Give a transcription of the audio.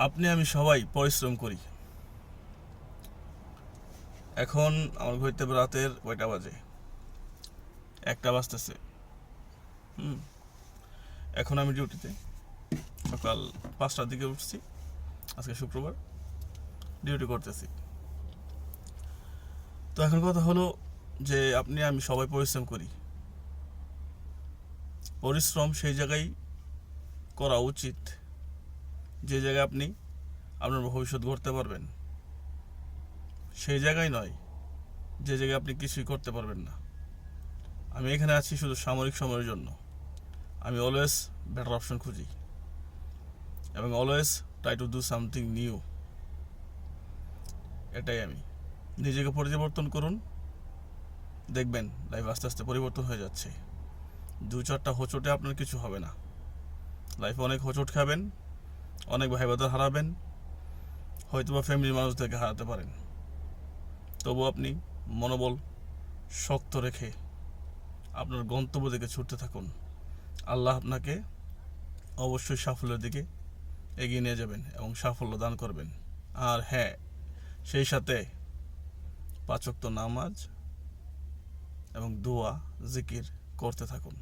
আপনি আমি সবাই পরিশ্রম করি। এখন আমার ঘুরতে রাতের কয়টা বাজে? 1টা বাজতেছে। হুম। এখন আমি ডিউটিতে সকাল 5টার দিকে উঠছি। আজকে শুক্রবার, ডিউটি করতেছি। তো এখন কথা হলো যে আপনি আমি সবাই পরিশ্রম করি। পরিশ্রম সেই জায়গায় করা উচিত যে জায়গায় আপনি আপনার ভবিষ্যৎ গড়তে পারবেন, সেই জায়গায় নয় যে জায়গায় আপনি কিছুই করতে পারবেন না। আমি এখানে আছি শুধু সাময়িক সময়ের জন্য। আমি অলওয়েজ বেটার অপশন খুঁজি এবং always try to do something new. এটাই আমি। নিজেকে পরিবর্তন করুন, দেখবেন লাইফ আস্তে আস্তে পরিবর্তন হয়ে যাচ্ছে। 2-4টা হোঁচটে আপনার কিছু হবে না। লাইফে অনেক হোঁচট খাবেন, অনেক ভাই বাদার হারাবেন, হয়তোবা ফ্যামিলির মানুষদেরকে হারাতে পারেন। তবু আপনি মনোবল শক্ত রেখে আপনার গন্তব্য দিকে ছুটতে থাকুন। আল্লাহ আপনাকে অবশ্যই সাফল্যের দিকে এগিয়ে নিয়ে যাবেন এবং সাফল্য দান করবেন। আর হ্যাঁ, সেই সাথে 5 ওয়াক্ত নামাজ এবং দোয়া জিকির করতে থাকুন।